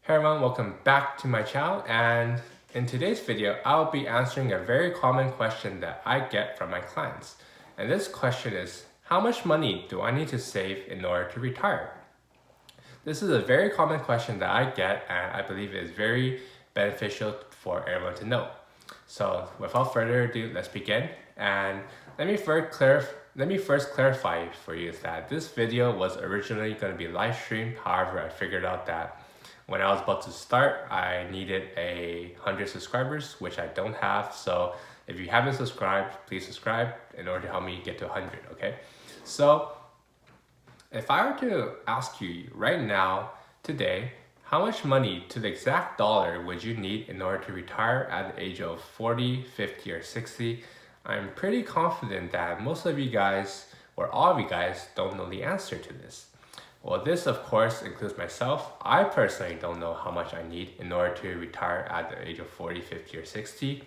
Hey everyone, welcome back to my channel, and in today's video I'll be answering a very common question that I get from my clients. And this question is, how much money do I need to save in order to retire? This is a very common question that I get, and I believe it is very beneficial for everyone to know. So without further ado, let's begin. And let me first clarify for you that this video was originally going to be live streamed. However, I figured out that when I was about to start, I needed 100 subscribers, which I don't have. So if you haven't subscribed, please subscribe in order to help me get to 100, okay? So if I were to ask you right now, today, how much money to the exact dollar would you need in order to retire at the age of 40, 50, or 60? I'm pretty confident that most of you guys, or all of you guys, don't know the answer to this. Well, this of course includes myself. I personally don't know how much I need in order to retire at the age of 40, 50, or 60.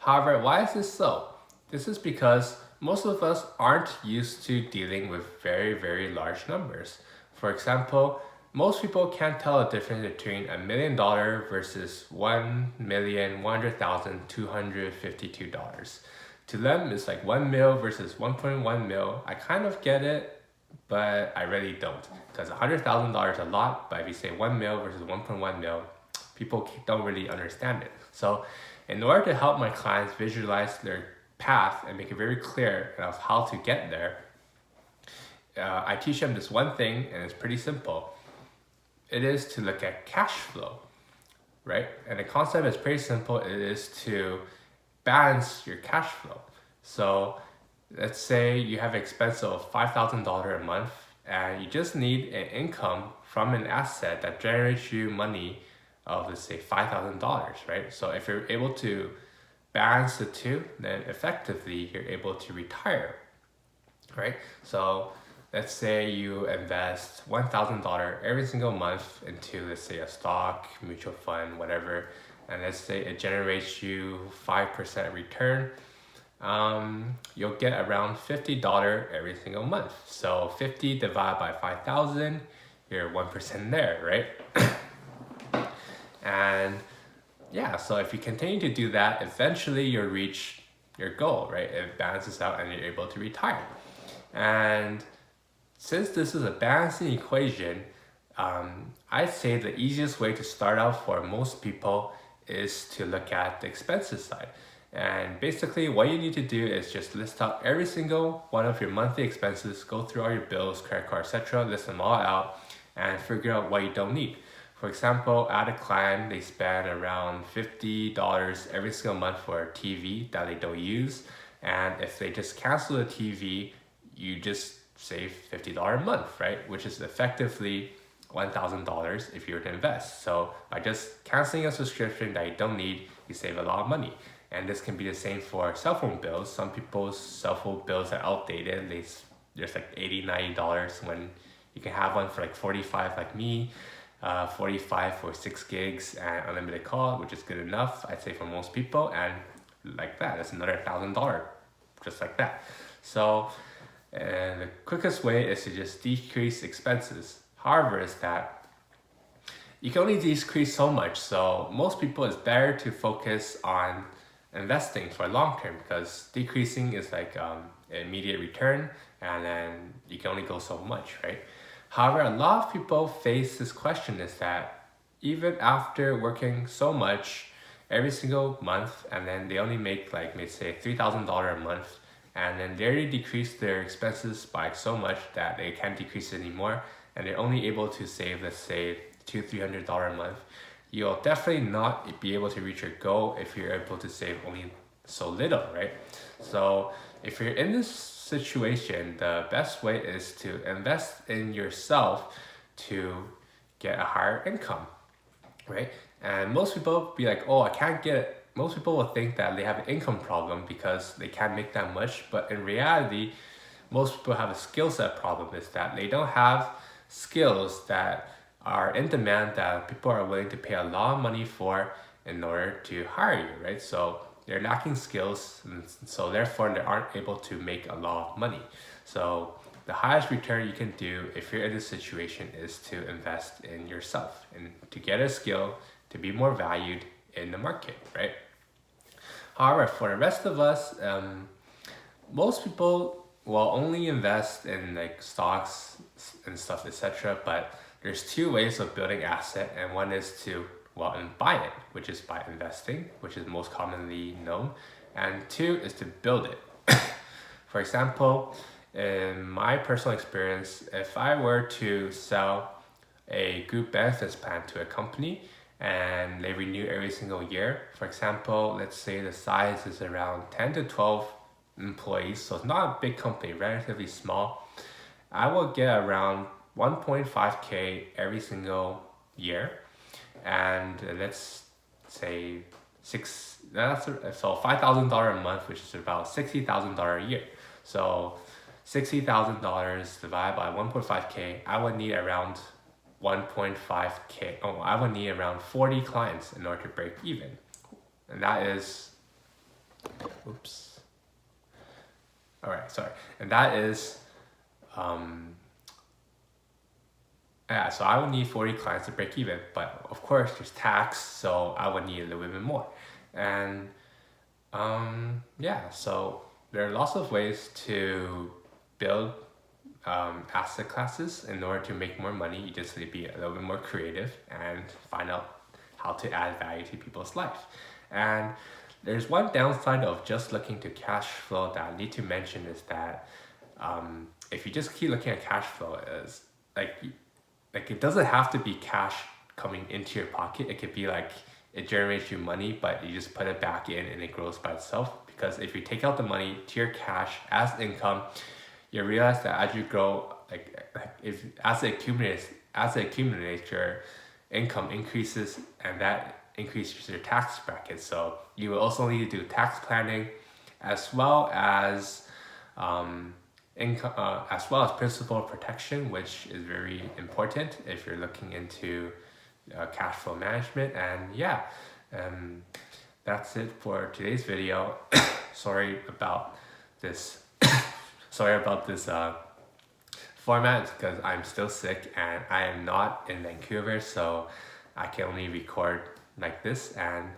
However, why is this so? This is because most of us aren't used to dealing with very, very large numbers. For example, most people can't tell the difference between $1 million versus $1,100,252. To them, it's like 1 mil versus 1.1 mil. I kind of get it, but I really don't, because $100,000 is a lot, but if you say 1 mil versus 1.1 mil, people don't really understand it. So in order to help my clients visualize their path and make it very clear of how to get there, I teach them this one thing, and it's pretty simple. It is to look at cash flow, right? And the concept is pretty simple. It is to balance your cash flow. So let's say you have an expense of $5,000 a month, and you just need an income from an asset that generates you money of, let's say, $5,000, right? So if you're able to balance the two, then effectively you're able to retire, right? So let's say you invest $1,000 every single month into, let's say, a stock, mutual fund, whatever, and let's say it generates you 5% return. You'll get around $50 every single month. So 50 divided by 5,000, you're 1% there, right? And yeah, so if you continue to do that, eventually you'll reach your goal, right? It balances out and you're able to retire. And since this is a balancing equation, I'd say the easiest way to start out for most people is to look at the expenses side. And basically what you need to do is just list out every single one of your monthly expenses, go through all your bills, credit card, etc., list them all out and figure out what you don't need. For example, at a client, they spend around $50 every single month for a TV that they don't use. And if they just cancel the TV, you just save $50 a month, right? Which is effectively $1,000 if you were to invest. So by just canceling a subscription that you don't need, you save a lot of money. And this can be the same for cell phone bills. Some people's cell phone bills are outdated. There's like $80, $90 when you can have one for like $45 like me, $45 for 6 gigs and unlimited call, which is good enough, I'd say, for most people. And like that, that's another $1,000, just like that. So the quickest way is to just decrease expenses. However, is that you can only decrease so much. So most people, it's better to focus on investing for long term, because decreasing is like immediate return, and then you can only go so much, right? However, a lot of people face this question, is that even after working so much every single month, and then they only make like, let's say, $3,000 a month, and then they already decreased their expenses by so much that they can't decrease it anymore, and they're only able to save, let's say, $200-300 a month. You'll definitely not be able to reach your goal if you're able to save only so little, right? So if you're in this situation, the best way is to invest in yourself to get a higher income, right? And most people be like, oh, I can't get it. Most people will think that they have an income problem because they can't make that much, but in reality, most people have a skill set problem, is that they don't have skills that are in demand that people are willing to pay a lot of money for in order to hire you, right? So they're lacking skills, and so therefore they aren't able to make a lot of money. So the highest return you can do if you're in this situation is to invest in yourself and to get a skill to be more valued in the market, right? However, for the rest of us, most people will only invest in like stocks and stuff, etc. But there's two ways of building asset, and one is to buy it, which is by investing, which is most commonly known, and two is to build it. For example, in my personal experience, if I were to sell a group benefits plan to a company and they renew every single year, for example, let's say the size is around 10 to 12 employees, so it's not a big company, relatively small, I will get around 1.5K every single year. And let's say so $5,000 a month, which is about $60,000 a year. So $60,000 divided by 1.5K, I would need around 1.5K. Oh, I would need around 40 clients in order to break even. And that is, oops. All right, sorry. And that is, yeah, so I would need 40 clients to break even, but of course there's tax, so I would need a little bit more. And yeah, so there are lots of ways to build asset classes in order to make more money. You just need to be a little bit more creative and find out how to add value to people's life. And there's one downside of just looking to cash flow that I need to mention is that if you just keep looking at cash flow, is like it doesn't have to be cash coming into your pocket. It could be like it generates you money, but you just put it back in and it grows by itself. Because if you take out the money to your cash as income, you realize that as you grow, as it accumulates, your income increases, and that increases your tax bracket. So you will also need to do tax planning, as well as income, as well as principal protection, which is very important if you're looking into cash flow management. And yeah, that's it for today's video. Sorry about this. Sorry about this format, because I'm still sick and I am not in Vancouver, so I can only record like this. And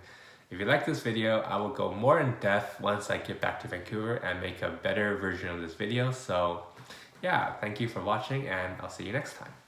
if you like this video, I will go more in depth once I get back to Vancouver and make a better version of this video. So yeah, thank you for watching, and I'll see you next time.